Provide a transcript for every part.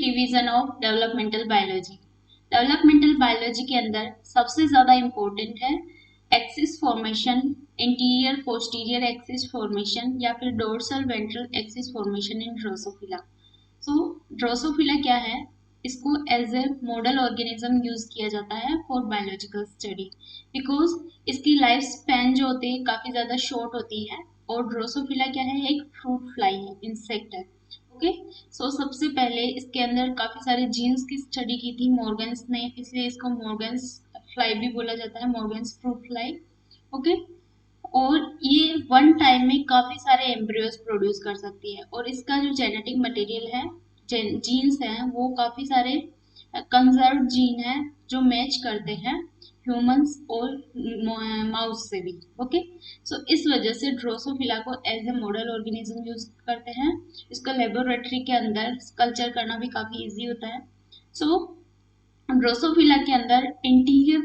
Division of developmental biology. Developmental biology के अंदर सबसे ज्यादा इंपॉर्टेंट है axis formation, anterior posterior axis formation या फिर dorsal ventral axis formation in drosophila. So drosophila क्या है, इसको as a model organism use किया जाता है फॉर बायोलॉजिकल स्टडी, बिकॉज इसकी लाइफ स्पैन जो होती है काफी ज्यादा शॉर्ट होती है। और ड्रोसोफिला क्या है, एक फ्रूट फ्लाई है, इंसेक्ट है। ओके, सो सबसे पहले इसके अंदर काफी सारे जीन्स की स्टडी की थी मॉर्गन्स ने, इसलिए इसको मॉर्गन्स फ्लाई भी बोला जाता है, मॉर्गन्स फ्रूट फ्लाई। ओके, और ये वन टाइम में काफी सारे एम्ब्रियोज प्रोड्यूस कर सकती है, और इसका जो जेनेटिक मटेरियल है, जीन्स हैं, वो काफी सारे कंजर्व जीन है जो मैच करते हैं ह्यूमंस और माउस से भी। ओके, सो इस वजह से ड्रोसोफिला को as a model organism use करते हैं। इसको लेबोरेटरी के अंदर कल्चर करना भी काफी इजी होता है। सो ड्रोसोफिला के अंदर इंटीरियर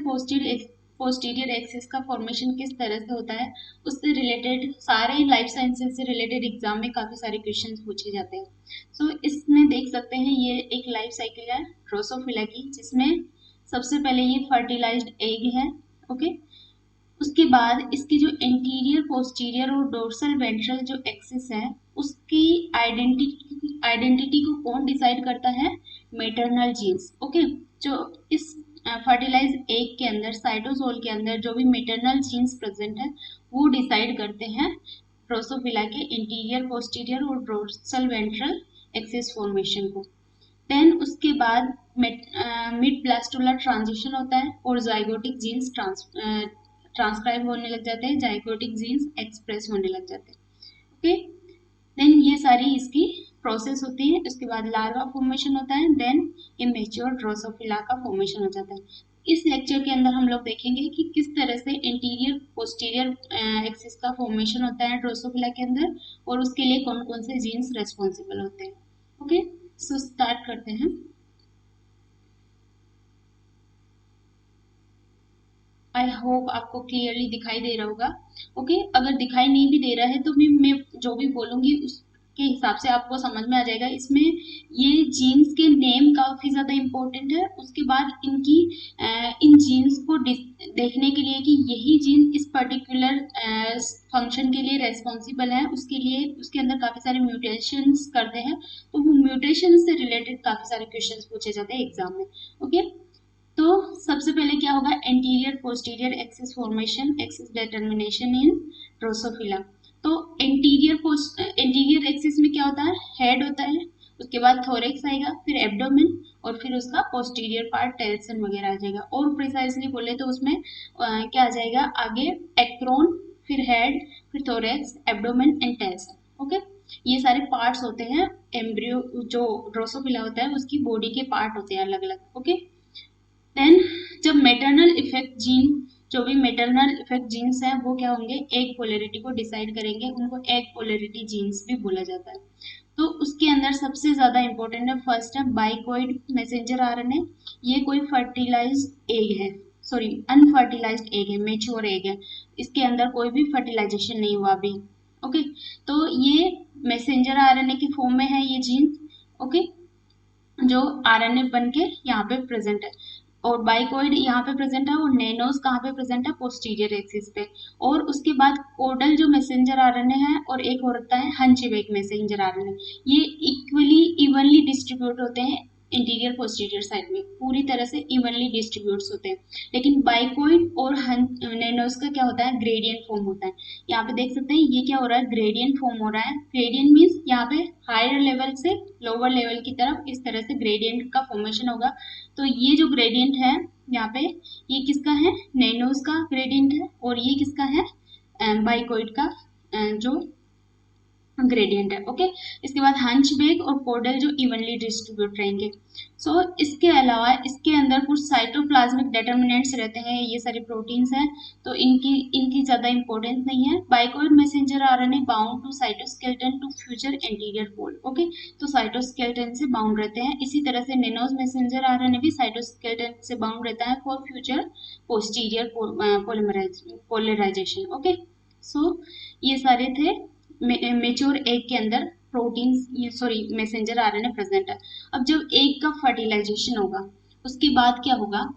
पोस्टीरियर एक्सिस का फॉर्मेशन किस तरह से होता है, उससे रिलेटेड सारे लाइफ साइंसेज से रिलेटेड एग्जाम में काफी सारे क्वेश्चंस पूछे जाते हैं। सो इसमें देख सकते हैं ये एक लाइफ साइकिल है ड्रोसोफिला की, जिसमें सबसे पहले ये फर्टिलाइज्ड एग है। ओके, उसके बाद इसकी जो इंटीरियर पोस्टीरियर और डोर्सल वेंट्रल जो एक्सिस है, उसकी आइडेंटिटी को कौन डिसाइड करता है, मेटरनल जीन्स। ओके, जो इस फर्टिलाइज एग के अंदर, साइटोसोल के अंदर जो भी मेटरनल जीन्स प्रेजेंट है, वो डिसाइड करते हैं ड्रोसोफिला के इंटीरियर पोस्टीरियर और डोर्सल वेंट्रल एक्सिस फॉर्मेशन को। देन उसके बाद मिड ब्लास्टुलर ट्रांजिशन होता है और जाइगोटिक जीन्स ट्रांसक्राइब होने लग जाते हैं, जाइगोटिक जीन्स एक्सप्रेस होने लग जाते हैं। ओके, देन ये सारी इसकी प्रोसेस होती है। उसके बाद लार्वा फॉर्मेशन होता है, देन इमेच्योर ड्रोसोफिला का फॉर्मेशन हो जाता है। इस लेक्चर के अंदर हम लोग देखेंगे कि किस तरह से इंटीरियर पोस्टीरियर एक्सिस का फॉर्मेशन होता है ड्रोसोफिला के अंदर, और उसके लिए कौन कौन से जीन्स रेस्पॉन्सिबल होते हैं। ओके, सो स्टार्ट करते हैं। आई होप आपको क्लियरली दिखाई दे रहा होगा। ओके, अगर दिखाई नहीं भी दे रहा है तो भी मैं जो भी बोलूंगी उसके हिसाब से आपको समझ में आ जाएगा। इसमें ये जीन्स के नेम काफी ज्यादा इम्पोर्टेंट है। उसके बाद इनकी इन जीन्स को देखने के लिए कि यही जीन इस पर्टिकुलर फंक्शन के लिए रेस्पॉन्सिबल है, उसके लिए उसके अंदर काफी सारे म्यूटेशंस करते हैं, तो वो म्यूटेशन से रिलेटेड काफी सारे क्वेश्चंस पूछे जाते हैं एग्जाम में। ओके, तो सबसे पहले क्या होगा, anterior posterior axis formation, axis determination इन ड्रोसोफिला। तो एंटीरियर एक्सिस में क्या होता है, हेड होता है, उसके बाद थोरेक्स आएगा, फिर एब्डोमेन, और फिर उसका पोस्टीरियर पार्ट टेल्सन वगैरह आ जाएगा। और प्रिसाइजली बोले तो उसमें क्या आ जाएगा आगे, एक्रोन, फिर हेड, फिर thorax, abdomen and telson. Okay, ये सारे पार्ट्स होते हैं एम्ब्रियो, जो ड्रोसोफिला होता है उसकी बॉडी के पार्ट होते हैं अलग अलग। ओके, देन जब मेटरनल इफेक्ट जीन, जो भी मेटरनल इफेक्ट जीन्स हैं वो क्या होंगे, एग पोलैरिटी को डिसाइड करेंगे, उनको एग पोलैरिटी जीन्स भी बोला जाता है। तो उसके अंदर सबसे ज्यादा इंपॉर्टेंट है, फर्स्ट है बाइकॉइड मैसेंजर आरएनए। ये कोई फर्टिलाइज्ड एग है, सॉरी अनफर्टिलाइज्ड एग है, मेच्योर एग है, इसके अंदर कोई भी फर्टिलाइजेशन नहीं हुआ अभी। ओके, तो ये मैसेंजर आरएनए के फॉर्म में है ये जीन। ओके, जो आरएनए बन के यहाँ पे प्रेजेंट है, और बाइकॉइड यहाँ पे प्रेजेंट है, और नैनोज कहाँ पे प्रेजेंट है, पोस्टीरियर एक्सिस पे। और उसके बाद कोडल जो मैसेंजर आरएनए है, और एक और होता है हंचबैक मैसेंजर आरएनए। ये इक्वली इवनली डिस्ट्रीब्यूट होते हैं इंटीरियर पोस्टीरियर साइड में, पूरी तरह से इवनली डिस्ट्रीब्यूट होते हैं। लेकिन बाइकॉइड और नैनोज का क्या होता है, ग्रेडियंट फॉर्म होता है। यहाँ पे देख सकते हैं ये क्या हो रहा है, ग्रेडियंट फॉर्म हो रहा है। ग्रेडियंट मीन्स यहाँ पे हायर लेवल से लोअर लेवल की तरफ इस तरह से ग्रेडियंट का फॉर्मेशन होगा। तो ये जो ग्रेडियंट है यहाँ पे, ये किसका है, नैनोज का ग्रेडियंट है, और ये किसका है, बाइकॉइड का जो ग्रेडियंट है। ओके, इसके बाद हंचबैक और कोडल जो इवनली डिस्ट्रीब्यूट रहेंगे। सो इसके अलावा इसके अंदर कुछ साइटोप्लाज्मिक डिटरमिनेंट्स रहते हैं, ये सारे प्रोटीन्स हैं, तो इनकी इनकी ज्यादा इंपॉर्टेंस नहीं है। Bicoid messenger RNA bound to cytoskeleton to future anterior fold. Okay, तो साइटोस्केलेटन से बाउंड रहते हैं। इसी तरह से नैनोज मैसेंजर आरएनए भी साइटोस्केलेटन से बाउंड रहता है for future posterior polarization. Okay, so ये सारे थे मेच्योर एग के अंदर protein sorry messenger RNA present है। अब जब एक का फर्टिलाइजेशन होगा उसके बाद क्या होगा,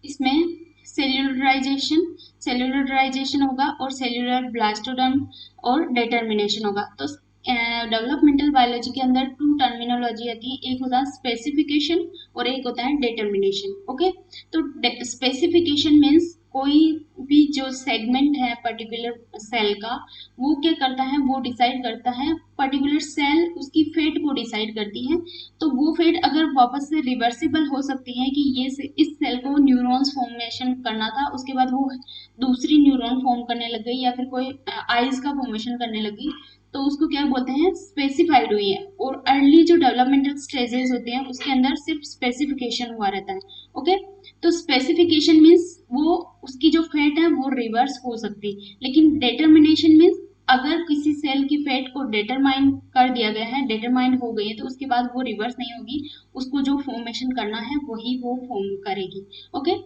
इसमें सेल्यूलराइजेशन होगा और सेल्यूलर ब्लास्टोडर्म और डिटर्मिनेशन होगा। तो डेवलपमेंटल बायोलॉजी के अंदर टू टर्मिनोलॉजी आती है, एक होता है स्पेसिफिकेशन और एक होता है डिटर्मिनेशन। ओके, तो स्पेसिफिकेशन मीन्स कोई भी जो सेगमेंट है पर्टिकुलर सेल का, वो क्या करता है, वो डिसाइड करता है, पर्टिकुलर सेल उसकी फेट को डिसाइड करती है। तो वो फेट अगर वापस से रिवर्सिबल हो सकती है कि ये इस सेल को न्यूरॉन्स फॉर्मेशन करना था, उसके बाद वो दूसरी न्यूरॉन फॉर्म करने लग गई या फिर कोई आइज का फॉर्मेशन करने लगी, तो उसको क्या बोलते हैं, स्पेसिफाइड हुई है। और अर्ली जो डेवलपमेंटल स्टेजेस होते हैं उसके अंदर सिर्फ स्पेसिफिकेशन हुआ रहता है। ओके, तो स्पेसिफिकेशन मीन्स वो उसकी जो फेट है वो रिवर्स हो सकती, लेकिन डिटर्मिनेशन मीन्स अगर किसी सेल की फेट को डिटरमाइन कर दिया गया है, डिटरमाइन हो गई है, तो उसके बाद वो रिवर्स नहीं होगी, उसको जो फॉर्मेशन करना है वही वो फॉर्म करेगी। ओके,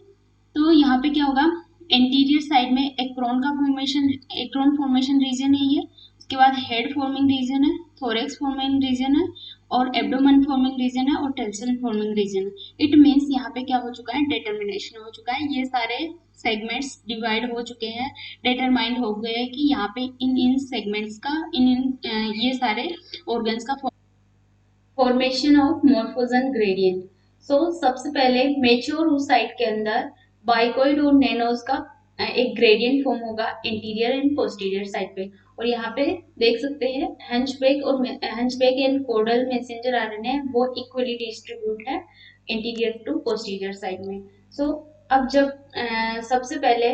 तो यहाँ पे क्या होगा, एंटीरियर साइड में एक्रोन फॉर्मेशन रीजन है ये, उसके बाद हेड फॉर्मिंग रीजन है, थोरेक्स फॉर्मिंग रीजन है और एब्डोमेन फॉर्मिंग रीजन है और टेल्सन फॉर्मिंग रीजन है। इट मीन्स यहाँ पे क्या हो चुका है, डिटर्मिनेशन हो चुका है, ये सारे सेगमेंट्स डिवाइड हो चुके हैं, डिटरमाइंड हो गए कि यहाँ पे इन सेगमेंट्स का ये सारे ऑर्गन्स का फॉर्मेशन ऑफ मॉर्फोजन ग्रेडियंट। सो सबसे पहले मेच्योर oocyte के अंदर बाइकॉइड और नैनोज का एक ग्रेडियंट फॉर्म होगा इंटीरियर एंड पोस्टीरियर साइड पे। और यहाँ पे देख सकते हैं hunchback and codal messenger RNA वो इक्वली डिस्ट्रीब्यूट है इंटीरियर टू पोस्टीरियर साइड में। सो अब जब सबसे पहले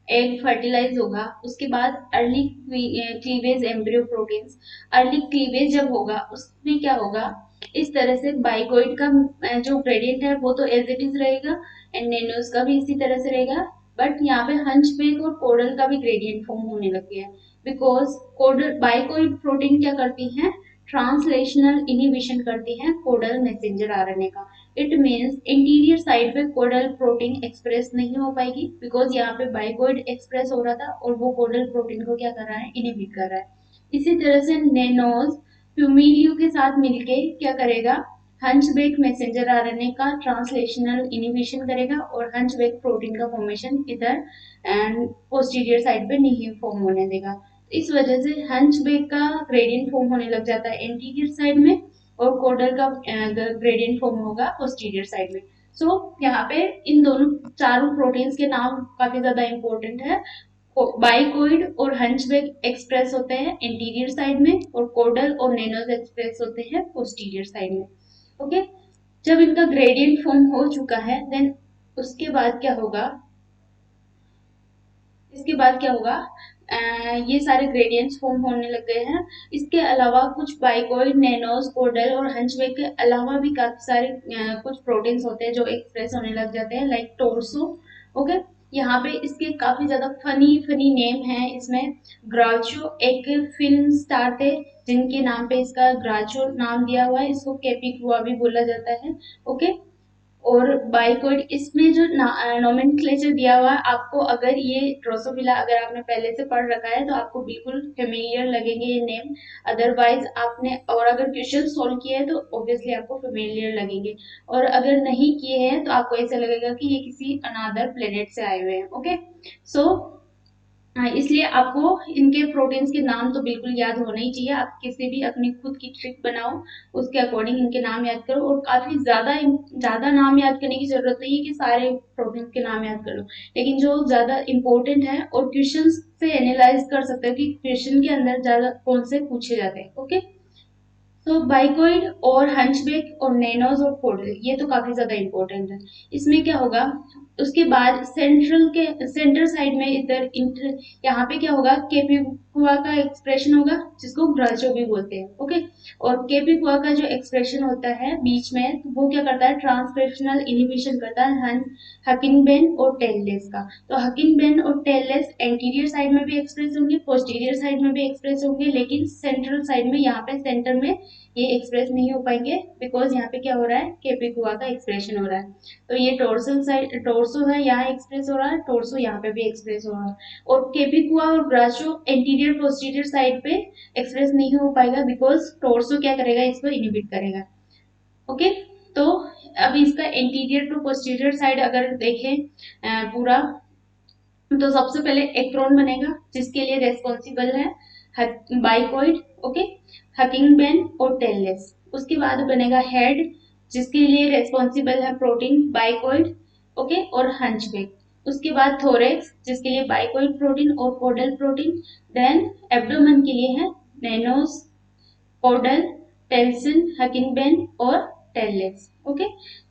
एग फर्टिलाइज होगा, उसके बाद early cleavage embryo proteins, early cleavage जब होगा उसमें क्या होगा, इस तरह से बाइकॉइड का जो ग्रेडियंट है वो तो एज इट इज रहेगा एंड नेनोस का भी इसी तरह से रहेगा, बट यहाँ पे हंचबैक और कोडल का भी ग्रेडियंट फॉर्म होने लग गया है, बिकॉज कोडल बाइकॉइड प्रोटीन क्या करती है, ट्रांसलेशनल इनिबिशन करती है कोडल मैसेंजर आरएनए का। इट मीन्स इंटीरियर साइड पे कोडल प्रोटीन एक्सप्रेस नहीं हो पाएगी, बिकॉज यहाँ पे बाइकॉइड एक्सप्रेस हो रहा था और वो कोडल प्रोटीन को क्या कर रहा है, इनिबिट कर रहा है। इसी तरह से नेनोज फ्यूमिलियो के साथ मिलके क्या करेगा, हंचबैक मैसेंजर आरएनए का ट्रांसलेशनल इनिबिशन करेगा और हंचबैक प्रोटीन का फॉर्मेशन इधर एंड पोस्टीरियर साइड पे नहीं फॉर्म होने देगा। इस वजह से हंचबैक का ग्रेडियंट फॉर्म होने लग जाता है एंटीरियर साइड में और कोडल का ग्रेडियंट फॉर्म होगा पोस्टीरियर साइड में। सो यहाँ पे इन दोनों चारों प्रोटीन्स के नाम काफी ज्यादा इंपॉर्टेंट है। बाइकॉइड और हंचबैक एक्सप्रेस होते हैं इंटीरियर साइड में और कोडल और नेनोज एक्सप्रेस होते हैं पोस्टीरियर साइड में। ओके, जब इनका ग्रेडियंट फॉर्म हो चुका है देन उसके बाद क्या होगा, इसके बाद क्या होगा, ये सारे ग्रेडियंट्स फॉर्म होने लग गए हैं। इसके अलावा कुछ बाइकॉइड, नैनोज, कोडल और हंचबैक के अलावा भी काफी सारे कुछ प्रोटीन्स होते हैं जो एक्सप्रेस होने लग जाते हैं, लाइक टोर्सो। ओके, यहाँ पे इसके काफी ज्यादा फनी नेम है। इसमें ग्राचो एक फिल्म स्टार थे जिनके नाम पे इसका ग्राचो नाम दिया हुआ है, इसको कैपिकुआ भी बोला जाता है। ओके, और बाइकॉइड इसमें जो नोमेनक्लेचर दिया हुआ है आपको, अगर ये ड्रोसोफिला अगर आपने पहले से पढ़ रखा है तो आपको बिल्कुल फेमिलियर लगेंगे ये नेम, अदरवाइज आपने और अगर क्वेश्चन सॉल्व किए हैं तो ऑब्वियसली आपको फेमिलियर लगेंगे, और अगर नहीं किए हैं तो आपको ऐसा लगेगा कि ये किसी अनादर प्लेनेट से आए हुए हैं। ओके, सो इसलिए आपको इनके प्रोटीन्स के नाम तो बिल्कुल याद होना ही चाहिए। आप किसी भी अपनी खुद की ट्रिक बनाओ उसके अकॉर्डिंग इनके नाम याद करो, और काफी ज्यादा नाम याद करने की जरूरत नहीं है कि सारे प्रोटीन के नाम याद कर लो, लेकिन जो ज्यादा इंपॉर्टेंट है और क्वेश्चन से एनालाइज कर सकते हो कि क्वेश्चन के अंदर ज्यादा कौन से पूछे जाते हैं। ओके, तो बाइकॉइड और हंचबैक और नैनोज और कोडल ये तो काफी ज्यादा इंपॉर्टेंट है। इसमें क्या होगा, उसके बाद सेंटर साइड में इधर यहाँ पे क्या होगा, केपिकुआ का एक्सप्रेशन होगा जिसको ग्राचो भी बोलते हैं। ओके, और केपिकुआ का जो एक्सप्रेशन होता है बीच में, तो वो क्या करता है, ट्रांसक्रिप्शनल इनिबिशन करता है हकिंगबेन और टेललेस का। तो हकिंगबेन और टेललेस एंटीरियर साइड में भी एक्सप्रेस होंगे, पोस्टीरियर साइड में भी एक्सप्रेस होंगे, लेकिन सेंट्रल साइड में यहाँ पे सेंटर में ये एक्सप्रेस नहीं हो पाएंगे बिकॉज यहाँ पे क्या हो रहा है, केपिकुआ का एक्सप्रेशन हो रहा है। तो ये टोर्सल साइड, टोर्सो है यहाँ एक्सप्रेस हो रहा है, टोर्सो यहाँ पे भी एक्सप्रेस हो रहा है। और केपिकुआ और ब्राचो एंटीरियर पोस्टीरियर साइड पे एक्सप्रेस नहीं हो पाएगा बिकॉज टोर्सो क्या करेगा, इसको इनहिबिट करेगा। ओके, तो अब इसका इंटीरियर टू पोस्टीरियर साइड अगर देखें पूरा, तो सबसे पहले एक्रोन बनेगा जिसके लिए रेस्पॉन्सिबल है बाइकॉइड, ओके, हकिंग बेन और टेललेस। उसके बाद बनेगा हेड जिसके लिए रेस्पॉन्सिबल है प्रोटीन बाइकॉइड, ओके, और हंचबैक। उसके बाद थोरेक्स जिसके लिए बाइकॉइड प्रोटीन और कोडल प्रोटीन। देन एब्डोमेन के लिए है नेनोस, कोडल, टेल्सिन, हकिंगबेन और टेललेस। ओके,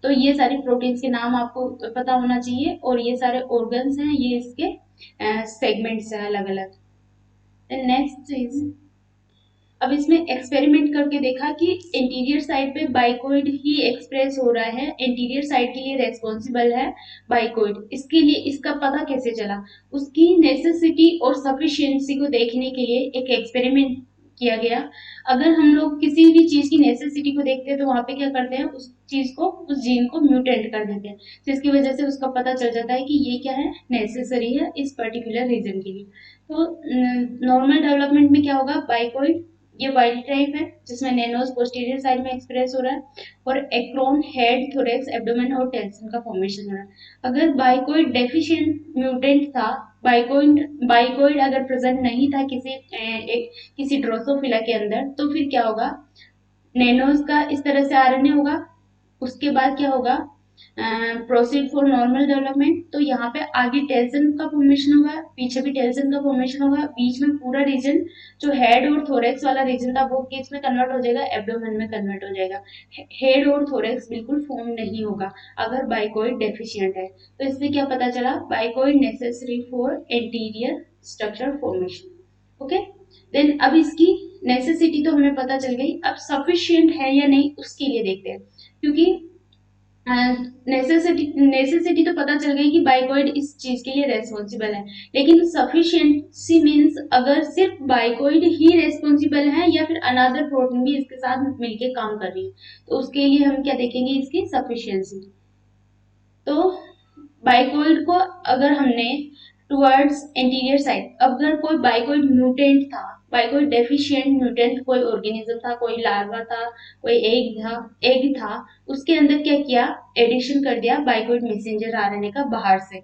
तो ये सारी प्रोटीन्स के नाम आपको पता होना चाहिए और ये सारे ऑर्गन्स हैं, ये इसके सेगमेंट्स हैं अलग अलग। नेक्स्ट इज, अब इसमें एक्सपेरिमेंट करके देखा कि इंटीरियर साइड पे बाइकोइड ही एक्सप्रेस हो रहा है, इंटीरियर साइड के लिए रेस्पॉन्सिबल है बाइकोइड। इसके लिए इसका पता कैसे चला, उसकी नेसेसिटी और सफिशिएंसी को देखने के लिए एक एक्सपेरिमेंट किया गया। अगर हम लोग किसी भी चीज की नेसेसिटी को देखते हैं तो वहां पे क्या करते हैं, उस चीज को, उस जीन को म्यूटेंट कर देते हैं, जिसकी वजह से उसका पता चल जाता है कि ये क्या है, नेसेसरी है इस पर्टिकुलर रीजन के लिए। तो नॉर्मल डेवलपमेंट में क्या होगा, बाइकोइड ये वाइल्ड टाइप है जिसमें नेनोस पोस्टीरियर साइड में एक्सप्रेस हो रहा है, और एक्रोन हेड, थोरेक्स, एब्डोमेन और टेल्सिन का फॉर्मेशन हो रहा है। अगर बाइकोइड डेफिशिएंट म्यूटेंट था, बाइकोइड अगर प्रेजेंट नहीं था किसी ड्रोसोफिला के अंदर, तो फिर क्या होगा, नेनोस का इस तरह से आरएनए होगा। उसके बाद क्या होगा, प्रोसीड फॉर नॉर्मल डेवलपमेंट, तो यहाँ पे आगे टेल्सन का फॉर्मेशन होगा, पीछे भी टेल्सन का फॉर्मेशन होगा, बीच में पूरा रीजन जो हेड और थोरेक्स वाला रीजन था वो किस में कन्वर्ट हो जाएगा, एब्डोमेन में कन्वर्ट हो जाएगा। हेड और थोरेक्स बिल्कुल फॉर्म नहीं होगा अगर बाइकोइड डेफिशिएंट है। तो इससे क्या पता चला, bicoid necessary for anterior structure formation. Okay, then अब इसकी नेसेसिटी तो हमें पता चल गई, अब सफिशिएंट है या नहीं उसके लिए देखते हैं। क्योंकि नेसेसिटी तो पता चल गई कि बाइकोइड इस चीज के लिए रेस्पॉन्सिबल है, लेकिन सफिशिएंसी मींस अगर सिर्फ बाइकोइड ही रेस्पॉन्सिबल है या फिर अनदर प्रोटीन भी इसके साथ मिलके काम कर रही है, तो उसके लिए हम क्या देखेंगे, इसकी सफिशिएंसी। तो बाइकोइड को अगर हमने टुवर्ड्स एंटीरियर साइड, अगर कोई बाइकोइड म्यूटेंट था, बाइकोइड डेफिशिएंट म्यूटेंट कोई ऑर्गेनिज्म था, कोई लार्वा था, कोई एग था, उसके अंदर क्या किया, एडिशन कर दिया बाइकोइड मैसेंजर आरएनए का बाहर से,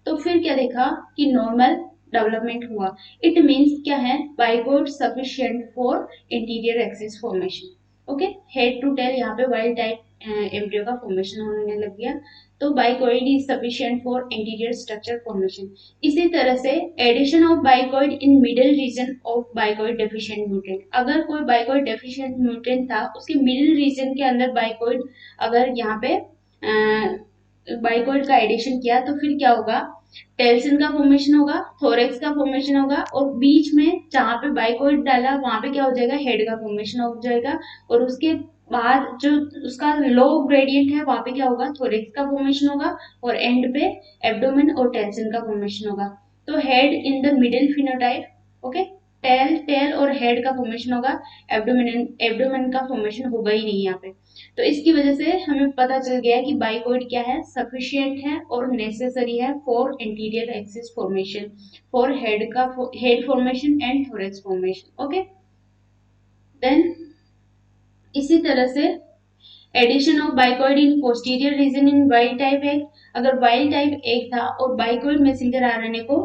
तो फिर क्या देखा कि नॉर्मल डेवलपमेंट हुआ। इट मींस क्या है, bicoid sufficient for interior axis formation. Okay, head to tail यहाँ पे वाइल्ड टाइप एम्ब्रियो का फॉर्मेशन होने लग गया, तो bicoid is sufficient for interior structure formation. इसी तरह से addition of bicoid in middle region of bicoid deficient mutant, अगर कोई बाइकोइड डेफिशिएंट म्यूटेंट था उसके मिडिल रीजन के अंदर बाइकोइड, अगर यहाँ पे बाइकोइड का एडिशन किया तो फिर क्या होगा, टेल्सिन का फॉर्मेशन होगा, थोरेक्स का फॉर्मेशन होगा, और बीच में जहां पे बाइकोइड डाला वहां पे क्या हो जाएगा, हेड का फॉर्मेशन हो जाएगा, और उसके बाद जो उसका लो ग्रेडियंट है वहां पे क्या होगा, थोरेक्स का फॉर्मेशन होगा, और एंड पे एब्डोमेन और टेल्सिन का फॉर्मेशन होगा। तो head in the middle phenotype, okay, tail और हेड का फॉर्मेशन होगा, एब्डोमेन का फॉर्मेशन होगा ही नहीं यहाँ पे। तो इसकी वजह से हमें पता चल गया कि बाइकोइड क्या है, सफिशिएंट है और नेसेसरी है for interior axis formation, for head formation and thorax formation. Okay, then इसी तरह से addition of bicoid in posterior region in wild type egg, अगर वाइल्ड टाइप एग था और बाइकोइड मैसेंजर आरएनए को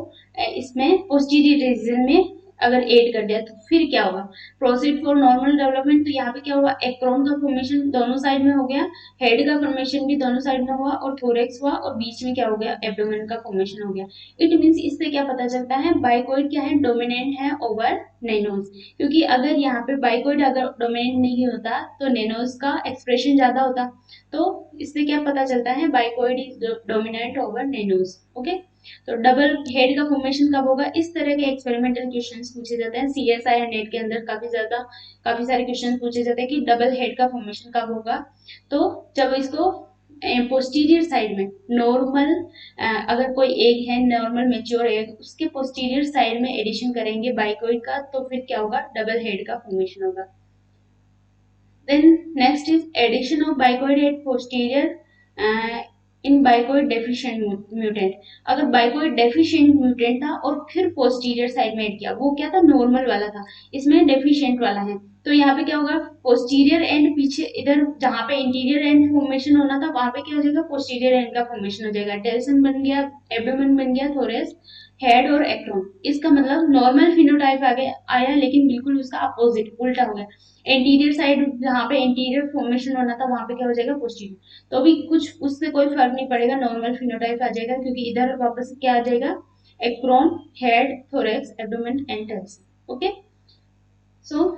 इसमें पोस्टीरियर रीजन में अगर ऐड कर दिया तो फिर क्या होगा, प्रोसीड फॉर नॉर्मल डेवलपमेंट, तो यहाँ पे क्या हुआ, एक्रोन का फॉर्मेशन दोनों साइड में हो गया, हेड का फॉर्मेशन भी दोनों साइड में हुआ, और थोरेक्स हुआ, और बीच में क्या हो गया, एब्डोमेन का फॉर्मेशन हो गया। इट मींस इससे क्या पता चलता है, बाइकोइड क्या है, डोमिनेंट है ओवर नेनोस, क्योंकि अगर यहाँ पे बाइकोइड अगर डोमिनेंट नहीं होता तो नेनोस का एक्सप्रेशन ज्यादा होता, तो इससे क्या पता चलता है, बाइकोइड इज डोमिनेंट ओवर नेनोस। ओके, तो डबल हेड का फॉर्मेशन कब होगा, इस तरह के एक्सपेरिमेंटल क्वेश्चंस पूछे जाते हैं सीएसआई और नेट के अंदर, काफी सारे क्वेश्चंस पूछे जाते हैं कि डबल हेड का फॉर्मेशन कब होगा, तो जब इसको पोस्टीरियर साइड में नॉर्मल, अगर कोई एग है नॉर्मल मेच्योर एग, उसके पोस्टीरियर साइड में एडिशन करेंगे बाइकोइड का, तो फिर क्या होगा, डबल हेड का फॉर्मेशन होगा। Then next is addition of bicoid at posterior in bicoid deficient mutant. अगर बाइकोइड डेफिशिएंट म्यूटेंट था और फिर पोस्टीरियर साइड में ऐड किया, वो क्या था, नॉर्मल वाला था, इसमें डेफिशिएंट वाला है, तो यहाँ पे क्या होगा, पोस्टीरियर एंड पीछे इधर जहाँ पे इंटीरियर एंड फॉर्मेशन होना था वहां पे क्या हो जाएगा, पोस्टीरियर एंड का फॉर्मेशन हो जाएगा। टेल्सन बन गया, एब्डोमेन बन गया, थोरेस, हेड और एक्रोन। इसका मतलब नॉर्मल फिनोटाइप आया लेकिन बिल्कुल उसका अपोजिट उल्टा हो गया। एंटीरियर साइड जहाँ पे इंटीरियर फॉर्मेशन होना था वहां पे क्या हो जाएगा, पोस्टीरियर। तो अभी कुछ उससे कोई फर्क नहीं पड़ेगा, नॉर्मल फिनोटाइप आ जाएगा, क्योंकि इधर वापस क्या आ जाएगा, acron, head, thorax, abdomen and telson. Okay, so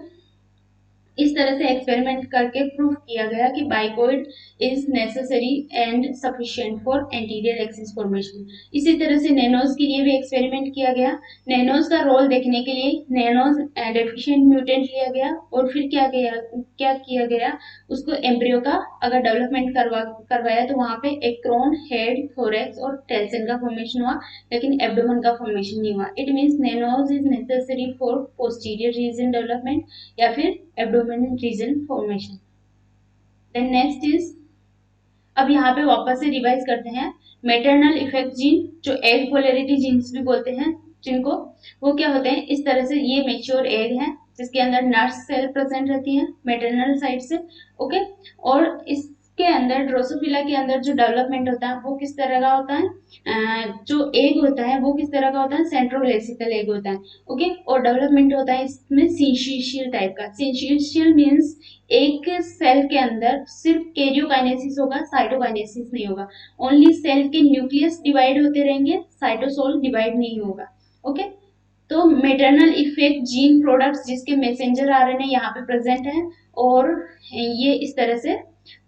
इस तरह से एक्सपेरिमेंट करके प्रूव किया गया कि bicoid is necessary and sufficient for anterior axis formation. इसी तरह से नैनोज के लिए भी एक्सपेरिमेंट किया गया। नैनोज का रोल देखने के लिए नैनोज डेफिशिएंट म्यूटेंट लिया गया और फिर क्या किया गया, उसको एम्ब्रियो का अगर डेवलपमेंट करवाया तो वहां पे एक्रोन, हेड, थोरेक्स और टेल्सन का फॉर्मेशन हुआ, लेकिन एब्डोमेन का फॉर्मेशन नहीं हुआ। It means nanos is necessary for posterior region development या फिर abdomen region formation. Then next is, अब यहाँ पे वापस से रिवाइज करते हैं, मैटरनल इफेक्ट जीन, जो एग पोलैरिटी जीन्स भी बोलते हैं जिनको, वो क्या होते हैं, इस तरह से ये मेच्योर एग है जिसके अंदर नर्स सेल प्रेजेंट रहती है मैटरनल साइड से। ओके, और इसके अंदर ड्रोसोफिला के अंदर जो डेवलपमेंट होता है वो किस तरह का होता है, जो एग होता है वो किस तरह का होता है, सेंट्रोवेसिकल एग होता है। ओके, और डेवलपमेंट होता है इसमें सिंचिशियल टाइप का। सिंचिशियल मीन्स एक सेल के अंदर सिर्फ कैरियोकाइनेसिस होगा, साइटोकाइनेसिस नहीं होगा। ओनली सेल के न्यूक्लियस डिवाइड होते रहेंगे, साइटोसोल डिवाइड नहीं होगा। ओके, तो मेटरनल इफेक्ट जीन प्रोडक्ट्स जिसके मैसेंजर आरएनए यहाँ पे प्रेजेंट है, और ये इस तरह से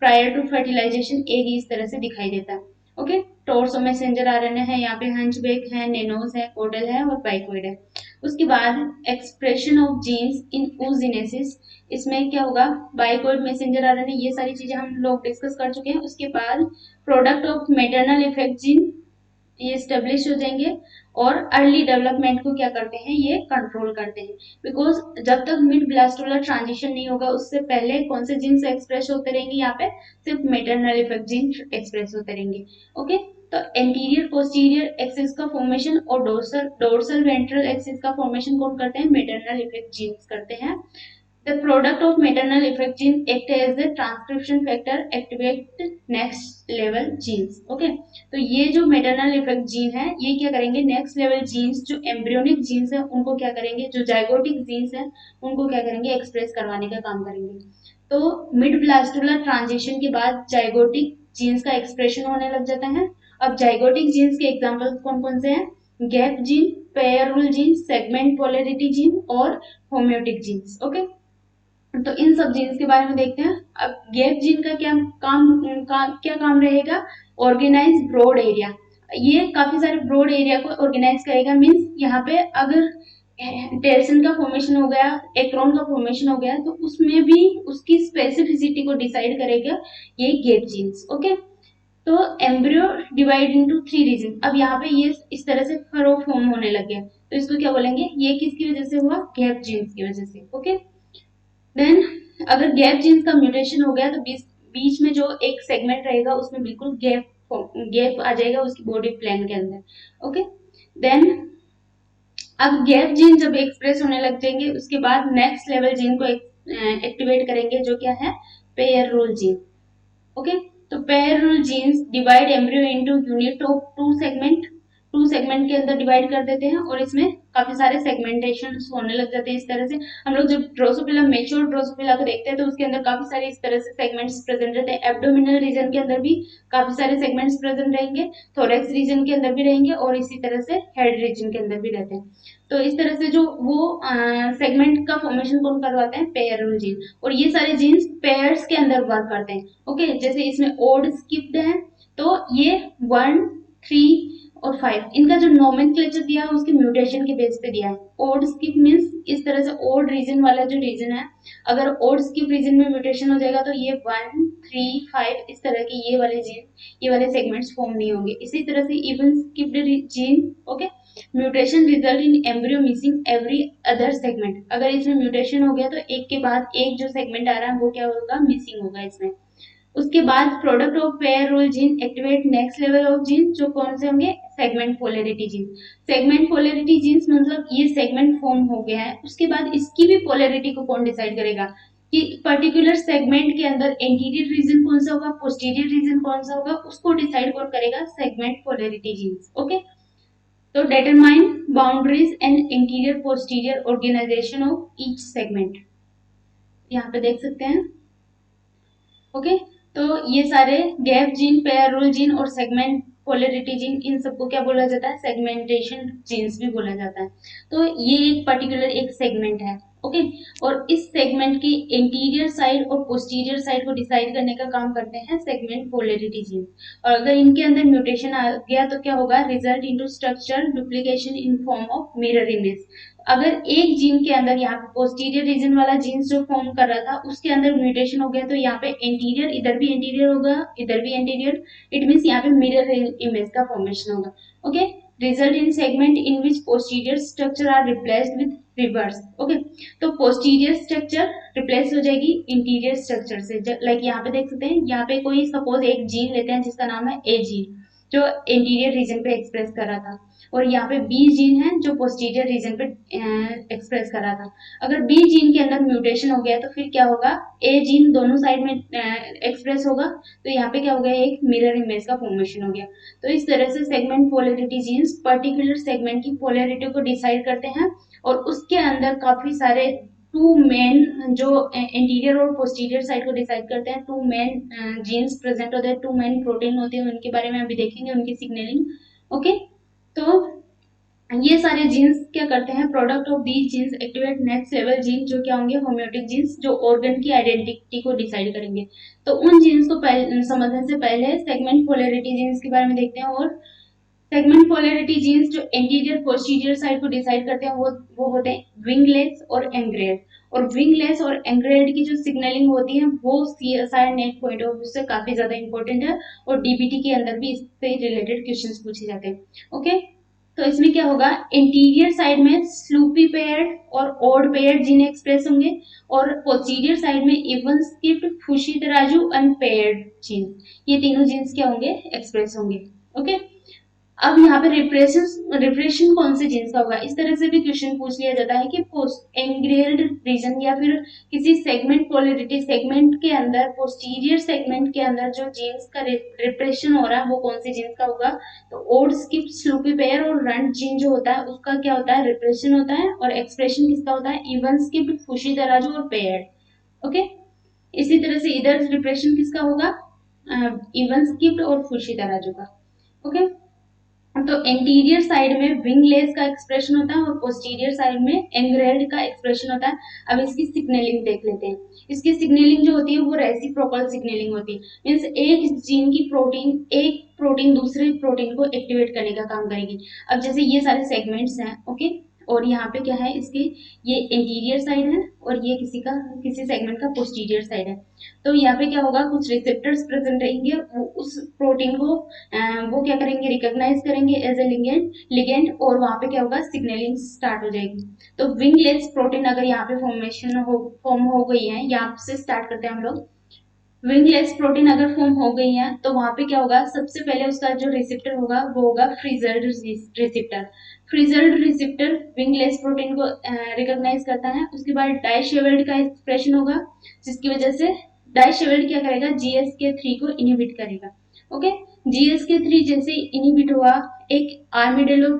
प्रायर टू फर्टिलाइजेशन एग इस तरह से दिखाई देता है। ओके, टोर्सो मैसेंजर आरएनए है, यहाँ पे हंचबैक है, नेनोस है, कोडल है और बाइकोइड है। उसके बाद expression of genes in oogenesis, इसमें क्या होगा, बाइकोइड, मैसेंजर आरएनए, ये सारी चीजें हम लोग डिस्कस कर चुके हैं। उसके बाद product of maternal effect gene ये स्टेब्लिश हो जाएंगे, और अर्ली डेवलपमेंट को क्या करते हैं, ये कंट्रोल करते हैं। बिकॉज जब तक मिड ब्लास्टुलर ट्रांजिशन नहीं होगा उससे पहले कौन से जीन्स एक्सप्रेस होते रहेंगे, यहाँ पे सिर्फ मेटरनल इफेक्ट जीन एक्सप्रेस होते रहेंगे। ओके, तो एंटीरियर पोस्टीरियर एक्सिस का फॉर्मेशन और डोर्सल वेंट्रल एक्सिस का फॉर्मेशन कौन करते हैं, मेटरनल इफेक्ट जीन्स करते हैं। The product of maternal effect gene act as the transcription factor activate next level genes. Okay, तो ये जो maternal effect gene है ये क्या करेंगे, next level genes जो embryonic genes है उनको क्या करेंगे, जो zygotic genes है उनको क्या करेंगे, एक्सप्रेस करवाने का काम करेंगे। तो मिड ब्लास्टुलर ट्रांजिशन के बाद जाइगोटिक जीन्स का एक्सप्रेशन होने लग जाता है। अब जाइगोटिक जीन्स के एग्जाम्पल कौन कौन से हैं, gap gene, pair rule gene, segment polarity gene और होम्योटिक जीन्स। ओके, तो इन सब जीन्स के बारे में देखते हैं। अब गैप जीन का क्या काम रहेगा, ऑर्गेनाइज ब्रॉड एरिया। ये काफी सारे ब्रॉड एरिया को ऑर्गेनाइज करेगा। मींस यहाँ पे अगर टेल्सन का फॉर्मेशन हो गया, एक्रोन का फॉर्मेशन हो गया, तो उसमें भी उसकी स्पेसिफिसिटी को डिसाइड करेगा ये गैप जीन्स। ओके, तो एम्ब्रियो डिवाइड इनटू 3 रीजन। अब यहाँ पे ये इस तरह से फरो फॉर्म होने लग गया, तो इसको क्या बोलेंगे, ये किसकी वजह से हुआ, गैप जीन्स की वजह से। ओके, देन अगर गैप जीन्स का म्यूटेशन हो गया तो बीच में जो एक सेगमेंट रहेगा उसमें बिल्कुल गैप आ जाएगा उसकी बॉडी प्लान के अंदर। ओके, देन अब गैप जीन जब एक्सप्रेस होने लग जाएंगे उसके बाद नेक्स्ट लेवल जीन को एक्टिवेट करेंगे, जो क्या है, पेयर रूल जीन। ओके, तो pair rule jeans divide embryo into unit of 2 segment के अंदर डिवाइड कर देते हैं, और इसमें काफी सारे सेगमेंटेशन होने लग जाते हैं। इस तरह से हम लोग जब ड्रोसोफिला, मेच्योर ड्रोसोफिला को देखते हैं तो उसके अंदर काफी सारे इस तरह से सेगमेंट्स प्रेजेंट रहते हैं। एब्डोमिनल रीजन के अंदर भी काफी सारे सेगमेंट्स प्रेजेंट रहेंगे, थोरेक्स रीजन के अंदर भी रहेंगे, और इसी तरह से हेड रीजन के अंदर भी रहते हैं। तो इस तरह से जो वो सेगमेंट का फॉर्मेशन कौन करवाते हैं, पेयर रूल जीन, और ये सारे जीन्स पेयर्स के अंदर वर्क करते हैं। ओके, जैसे इसमें ओड स्किप्ड है, तो ये 1, 3 और 5 इनका जो नोमेनक्लेचर दिया है उसके म्यूटेशन के बेस पे दिया है। ओड स्किप मींस इस तरह से ओड रीजन वाला जो रीजन है, अगर ओड स्किप रीजन में म्यूटेशन हो जाएगा तो ये 1, 3, 5 इस तरह के ये वाले सेगमेंट्स फॉर्म नहीं होंगे। इसी तरह से even skipped gene, okay, mutation result in embryo missing every other segment, अगर इसमें म्यूटेशन हो गया तो एक के बाद एक जो सेगमेंट आ रहा है वो क्या होगा, मिसिंग होगा इसमें। उसके बाद product of pair rule gene activate next level of gene, जो कौन से होंगे, segment polarity gene. Segment polarity genes मतलब ये सेगमेंट फॉर्म हो गया है, उसके बाद इसकी भी पोलैरिटी को कौन डिसाइड करेगा कि पर्टिकुलर सेगमेंट के अंदर एंटीरियर रीजन कौन सा होगा, पोस्टीरियर रीजन कौन सा होगा, उसको डिसाइड कौन करेगा, सेगमेंट पोलैरिटी जीन्स। ओके, तो determine boundaries and interior posterior organization of each segment, यहाँ पे देख सकते हैं। ओके, तो ये सारे gap gene, pair rule gene और सेगमेंट पोलैरिटी जीन, इन सबको क्या बोला जाता है, सेगमेंटेशन जीन्स भी बोला जाता है। तो ये एक पर्टिकुलर एक सेगमेंट है। ओके, और इस सेगमेंट की इंटीरियर साइड और पोस्टीरियर साइड को डिसाइड करने का काम करते हैं सेगमेंट पोलैरिटी जीन। और अगर इनके अंदर म्यूटेशन आ गया तो क्या होगा, result into structure duplication in form of mirror image. अगर एक जीन के अंदर यहाँ पे पोस्टीरियर रीजन वाला जीन जो फॉर्म कर रहा था उसके अंदर म्यूटेशन हो गया तो यहाँ पे एंटीरियर, इधर भी एंटीरियर होगा, इधर भी एंटीरियर, इट मीन्स यहाँ पे मिरर इमेज का फॉर्मेशन होगा। Okay, result in segment in which posterior structure are replaced with reverse. Okay, तो पोस्टीरियर स्ट्रक्चर रिप्लेस हो जाएगी इंटीरियर स्ट्रक्चर से। लाइक यहाँ पे देख सकते हैं, यहाँ पे कोई सपोज एक जीन लेते हैं जिसका नाम है ए जीन, जो एंटीरियर रीजन पे एक्सप्रेस कर रहा था, और यहाँ पे बी जीन है जो पोस्टीरियर रीजन पे एक्सप्रेस कर रहा था। अगर बी जीन के अंदर म्यूटेशन हो गया तो फिर क्या होगा, ए जीन दोनों साइड में एक्सप्रेस होगा, तो यहाँ पे क्या हो गया, एक मिरर इमेज का फॉर्मेशन हो गया। तो इस तरह से segment polarity genes particular segment की पोलैरिटी को डिसाइड करते हैं, और उसके अंदर काफी सारे टू मेन जो इंटीरियर और पोस्टीरियर साइड को डिसाइड करते हैं, टू मेन जीन्स प्रेजेंट होते हैं, टू मेन प्रोटीन होते हैं, उनके बारे में अभी देखेंगे, उनकी सिग्नलिंग। ओके, तो ये सारे जीन्स क्या करते हैं, product of these genes activate next level gene, जो क्या होंगे, होम्योटिक जीन्स, जो ऑर्गन की आइडेंटिटी को डिसाइड करेंगे। तो उन जीन्स को समझने से पहले सेगमेंट पोलैरिटी जीन्स के बारे में देखते हैं। और सेगमेंट पोलैरिटी जीन्स जो इंटीरियर पोस्टीरियर साइड को डिसाइड करते हैं वो होते हैं विंगलेस और एंग्रेड। और विंगलेस और एंग्रेड की जो सिग्नलिंग होती है वो CSI net point of view से काफी ज्यादा इंपॉर्टेंट है, और डीबीटी के अंदर भी इससे रिलेटेड क्वेश्चंस पूछे जाते हैं। ओके, तो इसमें क्या होगा, इंटीरियर साइड में स्लूपी पेयर्ड और ऑड पेयर्ड जीन एक्सप्रेस होंगे, और पोस्टीरियर साइड में इवन स्किप्ड, फुशीतराजू, अनपेयर्ड जीन, ये तीनों जीन्स क्या होंगे, एक्सप्रेस होंगे। ओके, अब यहाँ पे रिप्रेशन कौन से जीन्स का होगा, इस तरह से भी क्वेश्चन पूछ लिया जाता है कि पोस्ट एंग्रेल्ड रीजन या फिर किसी सेगमेंट पोलैरिटी सेगमेंट के अंदर, पोस्टीरियर सेगमेंट के अंदर जो जीन्स का रिप्रेशन हो रहा है वो कौन से जीन्स का होगा। तो ओड स्किप, स्लूपी पेयर और रंट जीन जो होता है उसका क्या होता है, रिप्रेशन होता है, और एक्सप्रेशन किसका होता है, इवन स्किप, फुशी तराजू और पेयर्ड। ओके, इसी तरह से इधर रिप्रेशन किसका होगा, इवन स्किप्ड और फुशी तराजू का। ओके, तो एंटीरियर साइड में विंगलेस का एक्सप्रेशन होता है और पोस्टीरियर साइड में एंग्रेल्ड का एक्सप्रेशन होता है। अब इसकी सिग्नलिंग देख लेते हैं। इसकी सिग्नलिंग जो होती है वो रेसिप्रोकल सिग्नलिंग होती है, मींस एक जीन की एक प्रोटीन दूसरे प्रोटीन को एक्टिवेट करने का काम करेगी। अब जैसे ये सारे सेगमेंट्स हैं, ओके, और यहाँ पे क्या है, इसके ये इंटीरियर साइड है और ये किसी सेगमेंट का पोस्टीरियर साइड है। तो यहाँ पे क्या होगा, कुछ रिसेप्टर्स प्रेजेंट रहेंगे, वो उस प्रोटीन को वो क्या करेंगे, रिकॉग्नाइज करेंगे एज ए लिगेंड, और वहां पे क्या होगा, सिग्नलिंग स्टार्ट हो जाएगी। तो विंगलेस प्रोटीन अगर यहाँ पे फॉर्म हो गई है, यहाँ से स्टार्ट करते हैं हम लोग। विंगलेस प्रोटीन अगर फॉर्म हो गई है तो वहां पे क्या होगा, सबसे पहले उसका जो रिसेप्टर होगा वो होगा फ्रीजर्ड रिसेप्टर। फ्रीजर्ड रिसेप्टर विंगलेस प्रोटीन को रिकॉग्नाइज करता है। उसके बाद डाइशेवेल्ड का एक्सप्रेशन होगा, जिसकी वजह से डाइशेवेल्ड क्या करेगा, GSK3 को इनहिबिट करेगा। ओके, GSK3 जैसे इनहिबिट हुआ, एक आर्मिडेलो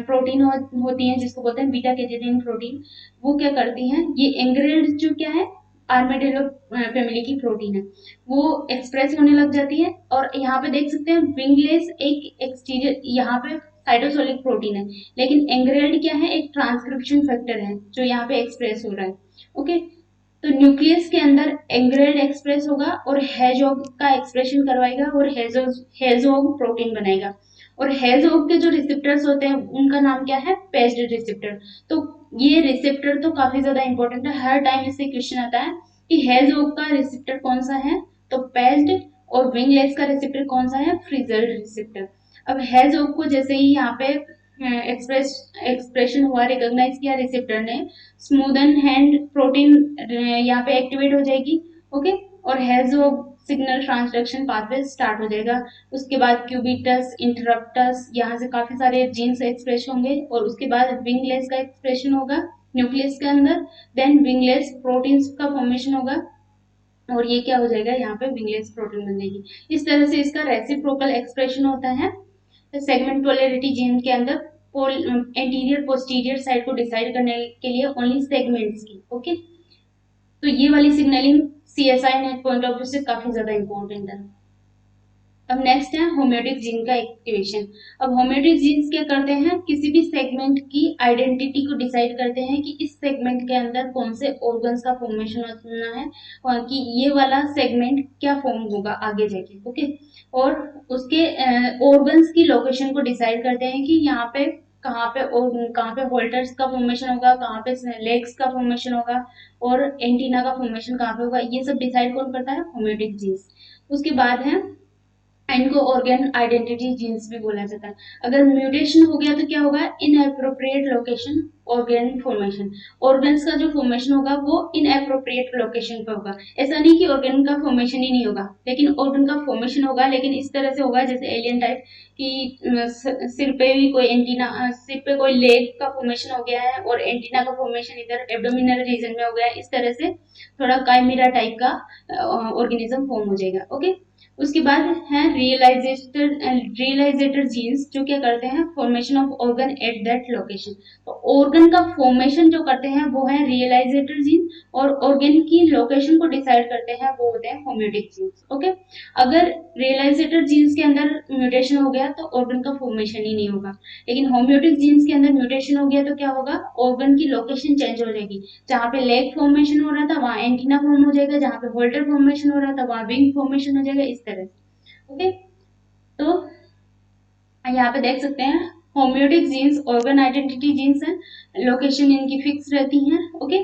प्रोटीन होती है जिसको बोलते हैं बीटा कैरोटीन प्रोटीन, वो क्या करती हैं, ये एंग्रेल्ड जो क्या है, आर्मिडेलो फैमिली की प्रोटीन है, वो एक्सप्रेस होने लग जाती है। और यहाँ पे देख सकते हैं विंगलेस एक एक्सटीरियर, यहाँ पे साइटोसोलिक प्रोटीन है, लेकिन एंग्रेल्ड क्या है, एक ट्रांसक्रिप्शन फैक्टर है जो यहाँ पे एक्सप्रेस हो रहा है। ओके, तो न्यूक्लियस के अंदर एंग्रेल्ड एक्सप्रेस होगा और हेजोग का एक्सप्रेशन करवाएगा और हेजोग प्रोटीन बनाएगा। और हेजोग के जो रिसेप्टर्स होते हैं उनका नाम क्या है, पेज्ड रिसेप्टर। तो ये रिसेप्टर तो काफी ज्यादा इंपॉर्टेंट है, हर टाइम इससे क्वेश्चन आता है कि हेजोग का रिसेप्टर कौन सा है, तो पेज्ड, और विंगलेस का रिसेप्टर कौन सा है, फ्रीजर्ड रिसेप्टर। अब हेजोग को जैसे ही यहाँ पे एक्सप्रेशन हुआ, रिकॉग्नाइज किया रिसेप्टर ने, स्मूदन हैंड प्रोटीन यहाँ पे एक्टिवेट हो जाएगी, ओके, और हेजो सिग्नल ट्रांसडक्शन पाथवे स्टार्ट हो जाएगा। उसके बाद क्यूबिटस, इंटरप्टस, यहाँ से काफी सारे जीन्स एक्सप्रेस होंगे, और उसके बाद विंगलेस का एक्सप्रेशन होगा न्यूक्लियस के अंदर, देन विंगलेस प्रोटीन्स का फॉर्मेशन होगा, और ये क्या हो जाएगा, यहाँ पे विंगलेस प्रोटीन बनेगी। इस तरह से इसका रेसिप्रोकल एक्सप्रेशन होता है। सेगमेंट पोलैरिटी जीन के अंदर एंटीरियर पोस्टीरियर साइड को डिसाइड करने के लिए ओनली सेगमेंट्स की, ओके। तो ये वाली signalling CSI net point of view से काफी ज्यादा इंपॉर्टेंट है। अब नेक्स्ट है होम्योटिक जीन का एक्टिवेशन। अब होम्योटिक जीन्स क्या करते हैं, किसी भी सेगमेंट की आइडेंटिटी को डिसाइड करते हैं कि इस सेगमेंट के अंदर कौन से ऑर्गन्स का फॉर्मेशन होना है, और कि ये वाला सेगमेंट क्या फॉर्म होगा आगे जाके, ओके। और उसके ऑर्गन्स की लोकेशन को डिसाइड करते हैं कि यहाँ पे कहाँ पे होल्टर्स का फॉर्मेशन होगा, कहाँ पे लेग्स का फॉर्मेशन होगा, और एंटीना का फॉर्मेशन कहाँ पे होगा, ये सब डिसाइड कौन करता है, होम्योटिक जीन्स। उसके बाद है, इनको ऑर्गन आइडेंटिटी जीन्स भी बोला जाता है। अगर म्यूटेशन हो गया तो क्या होगा, inappropriate location organ formation, organs का जो फॉर्मेशन होगा वो इनएप्रोप्रिएट लोकेशन पे होगा। ऐसा नहीं कि ऑर्गन का फॉर्मेशन ही नहीं होगा, लेकिन ऑर्गन का फॉर्मेशन होगा, लेकिन इस तरह से होगा जैसे एलियन टाइप कि सिर पे भी कोई एंटीना, सिर पे कोई लेग का फॉर्मेशन हो गया है और एंटीना का फॉर्मेशन इधर एब्डोमिनल रीजन में हो गया है, इस तरह से थोड़ा काइमेरा टाइप का ऑर्गेनिज्म फॉर्म हो जाएगा, ओके। उसके बाद है रियलाइजेटर जीन्स, जो क्या करते हैं, formation of organ at that location. तो ऑर्गन का फॉर्मेशन जो करते हैं वो है रियलाइजेटर जीन, और ऑर्गन की लोकेशन को डिसाइड करते हैं वो होते हैं होम्योटिक जीन्स, ओके। अगर रियलाइजेटर जीन्स के अंदर म्यूटेशन हो गया तो ऑर्गन का फॉर्मेशन ही नहीं होगा, लेकिन होम्योटिक जीन्स के अंदर म्यूटेशन हो गया तो क्या होगा, ऑर्गन की लोकेशन चेंज हो जाएगी। जहाँ पे लेग फॉर्मेशन हो रहा था वहां एंटीना फॉर्म हो जाएगा, जहाँ पे होल्टर फॉर्मेशन हो रहा था वहां विंग फॉर्मेशन हो जाएगा, इस तरह से, ओके। तो यहाँ पे देख सकते हैं homeotic genes organ identity genes हैं, लोकेशन इनकी फिक्स रहती हैं, okay.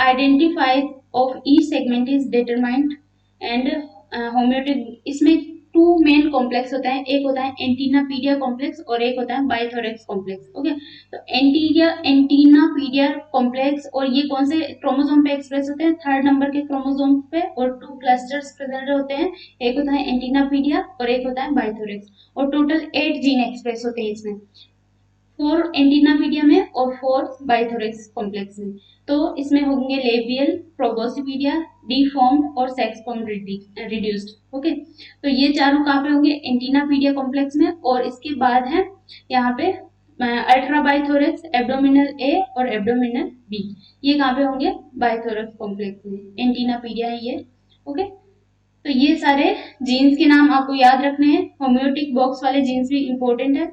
Identify of each segment is determined and homeotic, इसमें टू मेन कॉम्प्लेक्स होता है, एक होता है एंटीनापीडिया कॉम्प्लेक्स और एक होता है बाइथोरेक्स कॉम्प्लेक्स, ओके। तो एंटीनापीडिया कॉम्प्लेक्स, और ये कौन से क्रोमोसोम पे एक्सप्रेस होते हैं, थर्ड नंबर के क्रोमोसोम पे, और टू क्लस्टर्स प्रेजेंट होते हैं, एक होता है एंटीनापीडिया और एक होता है बाइथोरेक्स, और टोटल 8 जीन एक्सप्रेस होते हैं इसमें, 4 एंटीनापीडिया में और 4 बाइथोरेक्स कॉम्प्लेक्स में। तो इसमें होंगे लेबियल, प्रोबोसिपीडिया, डीफॉर्म्ड और सेक्स फॉर्म रिड्यूस्ड, ओके। तो ये चारों कहाँ पे होंगे, एंटीनापीडिया कॉम्प्लेक्स में, और इसके बाद है यहाँ पे अल्ट्रा बाइथोरेक्स, एब्डोमिनल ए और एब्डोमिनल बी, ये कहाँ पे होंगे, बाइथोरेक्स कॉम्प्लेक्स में, एंटीनापीडिया है ये, ओके। तो ये सारे जीन्स के नाम आपको याद रखने हैं, होम्योटिक बॉक्स वाले जीन्स भी इंपॉर्टेंट है।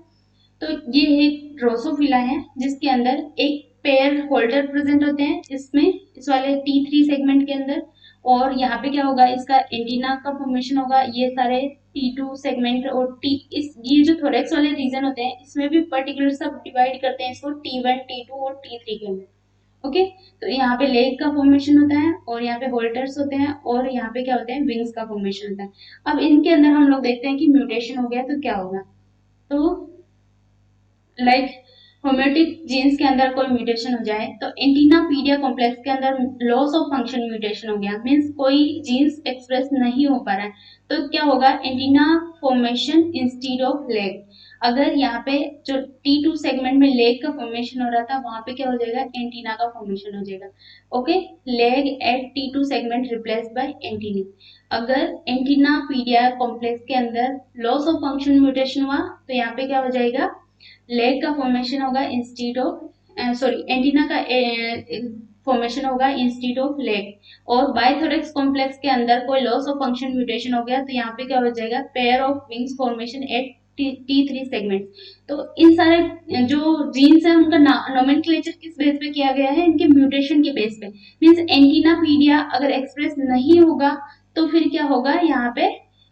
तो ये एक ड्रोसोफिला है जिसके अंदर एक पेयर होल्डर प्रेजेंट होते हैं, इसमें इस वाले T3 सेगमेंट के अंदर, और यहाँ पे क्या होगा, इसका एंटीना का फॉर्मेशन होगा, ये सारे T2 सेगमेंट और ये जो थोरेक्स वाले रीजन होते हैं इसमें भी पर्टिकुलर सब डिवाइड करते हैं इसको T1, T2 और T3 के अंदर, ओके। तो यहाँ पे लेग का फॉर्मेशन होता है, और यहाँ पे होल्टर्स होते हैं, और यहाँ पे क्या होते हैं, विंग्स का फॉर्मेशन होता है। अब इनके अंदर हम लोग देखते हैं कि म्यूटेशन हो गया तो क्या होगा। तो लाइक होम्योटिक जीन्स के अंदर कोई म्यूटेशन हो जाए तो एंटीनापीडिया कॉम्प्लेक्स के अंदर लॉस ऑफ फंक्शन म्यूटेशन हो गया, मीन्स कोई जीन्स एक्सप्रेस नहीं हो पा रहा है, तो क्या होगा, antenna formation instead of leg. अगर यहाँ पे जो T2 सेगमेंट में लेग का फॉर्मेशन हो रहा था वहां पे क्या हो जाएगा, एंटीना का फॉर्मेशन हो जाएगा, okay. Leg at T2 segment replace by antenna. अगर एंटीनापीडिया कॉम्प्लेक्स के अंदर लॉस ऑफ फंक्शन म्यूटेशन हुआ तो यहाँ पे क्या हो जाएगा, लेग का फॉर्मेशन होगा इंस्टीड ऑफ एंटीना का फॉर्मेशन होगा इंस्टीड ऑफ लेग, और बाइथोरेक्स कॉम्प्लेक्स के अंदर कोई लॉस ऑफ फंक्शन म्यूटेशन हो गया तो यहाँ पे क्या हो जाएगा, pair of wings formation at T3 segment. तो इन सारे जो जीन्स है उनका नोमेनक्लेचर किस बेस पे किया गया है, इनके म्यूटेशन के बेस पे, मीन्स एंटीनापीडिया अगर एक्सप्रेस नहीं होगा तो फिर क्या होगा, यहाँ पे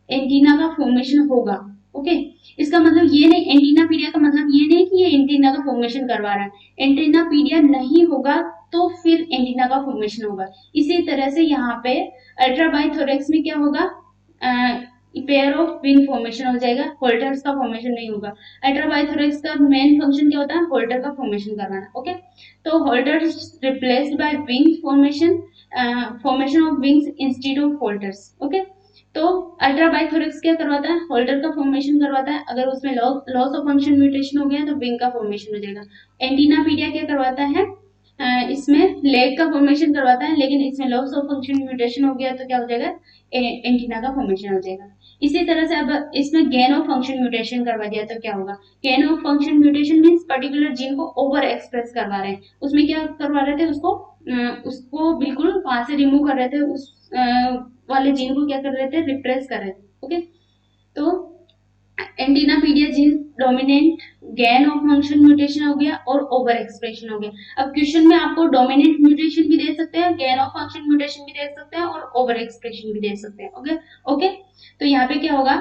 एंटीना का फॉर्मेशन होगा, ओके। इसका मतलब ये नहीं, एंटीनापीडिया का मतलब ये नहीं कि ये एंटीना का फॉर्मेशन करवा रहा है, एंटीनापीडिया नहीं होगा तो फिर एंटीना का फॉर्मेशन होगा। इसी तरह से यहाँ पे अल्ट्राबाइथोरेक्स में क्या होगा, पेयर ऑफ विंग फॉर्मेशन हो जाएगा, होल्डर्स का फॉर्मेशन नहीं होगा। अल्ट्राबाइथोरेक्स का मेन फंक्शन क्या होता है, होल्डर का फॉर्मेशन करवाना। ओके, तो holders replaced by wing formation, formation of wings instead of holders. Okay, तो अल्ट्राबाइथोरेक्स क्या करवाता है, होल्डर का फॉर्मेशन करवाता है। अगर उसमें लॉस ऑफ फंक्शन म्यूटेशन हो गया तो विंग का फॉर्मेशन हो जाएगा। एंटीनापीडिया क्या करवाता है, इसमें लेग का फॉर्मेशन करवाता है, लेकिन इसमें लॉस ऑफ फंक्शन म्यूटेशन हो गया तो क्या हो जाएगा, एंटीना का फॉर्मेशन हो जाएगा। इसी तरह से अब इसमें गेन ऑफ फंक्शन म्यूटेशन करवा दिया तो क्या होगा, gain of function mutation means particular gene को ओवर एक्सप्रेस करवा रहे हैं। उसमें क्या करवा रहे थे, उसको बिल्कुल वहां से रिमूव कर रहे थे, उस वाले जीन को क्या कर रहे थे, रिप्रेस कर रहे थे। ओके, तो एंटीनापीडिया gene dominant, gain of function mutation हो गया और ओवर एक्सप्रेशन हो गया। अब क्वेश्चन में आपको डोमिनेंट म्यूटेशन भी दे सकते हैं, गेन ऑफ फंक्शन म्यूटेशन भी दे सकते हैं और ओवर एक्सप्रेशन भी दे सकते हैं। ओके ओके, तो यहाँ पे क्या होगा,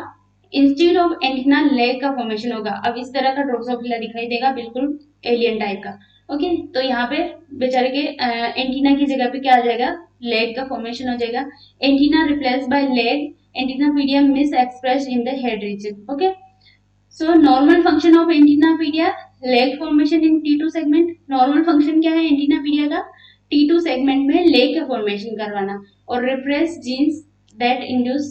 इंस्टेड ऑफ एंटीना लेग का फॉर्मेशन होगा। अब इस तरह का ड्रोसोफिला दिखाई देगा, बिल्कुल एलियन टाइप का। ओके, तो यहाँ पे बेचारे के एंटीना की जगह पे क्या आ जाएगा, लेग का फॉर्मेशन हो जाएगा। Antenna replace by leg, antinapedia misexpressed in the head region. Okay, so normal function of antinapedia, leg formation in T2 segment. normal function क्या है antinapedia का, T2 segment में leg का formation करवाना और repress genes that induce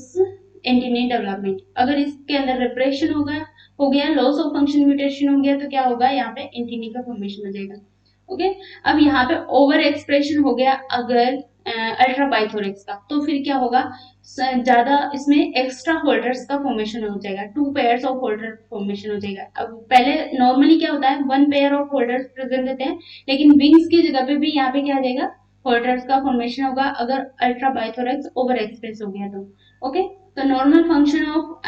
antennae development। अगर इसके अंदर repression हो गया loss of function mutation हो गया तो क्या होगा, यहाँ पे antennae का formation हो जाएगा। ओके, अब यहाँ पे ओवर एक्सप्रेशन हो गया अगर अल्ट्राबाइथोरेक्स का, तो फिर क्या होगा, ज्यादा इसमें एक्स्ट्रा होल्डर्स का फॉर्मेशन हो जाएगा, 2 पेयर्स ऑफ होल्डर फॉर्मेशन हो जाएगा। अब पहले नॉर्मली क्या होता है, 1 पेयर ऑफ होल्डर्स प्रेजेंट रहते हैं, लेकिन विंग्स की जगह पे भी यहाँ पे क्या आ जाएगा, होल्डर्स का फॉर्मेशन होगा अगर अल्ट्राबाइथोरेक्स ओवर एक्सप्रेस हो गया तो। ओके, तो नॉर्मल फंक्शन ऑफ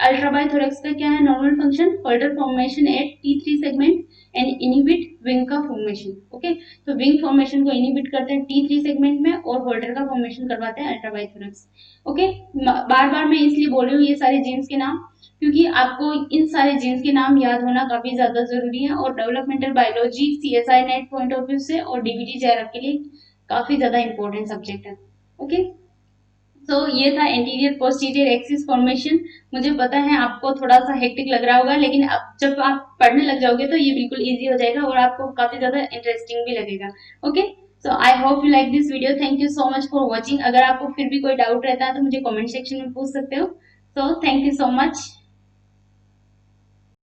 अल्ट्राबाइथोरेक्स का क्या है, normal function haltere formation at T3 segment and inhibit wing का फॉर्मेशन। ओके, तो विंग फॉर्मेशन को इनिबिट करते हैं T3 सेगमेंट में और होल्डर का फॉर्मेशन करवाते हैं अल्ट्राबाइथोरेक्स। ओके, बार बार मैं इसलिए बोल रही हूँ ये सारे जीन्स के नाम, क्योंकि आपको इन सारे जीन्स के नाम याद होना काफी ज्यादा जरूरी है और developmental biology CSI net point of view से और DBT JRF के लिए काफी ज्यादा इंपॉर्टेंट सब्जेक्ट है। ओके, तो ये था एंटीरियर पोस्टीरियर एक्सिस फॉर्मेशन। मुझे पता है आपको थोड़ा सा हेक्टिक लग रहा होगा, लेकिन अब जब आप पढ़ने लग जाओगे तो ये बिल्कुल इजी हो जाएगा और आपको काफी ज्यादा इंटरेस्टिंग भी लगेगा। Okay, so I hope you like this video. Thank you so much for watching. अगर आपको फिर भी कोई डाउट रहता है तो मुझे कमेंट सेक्शन में पूछ सकते हो। So thank you so much.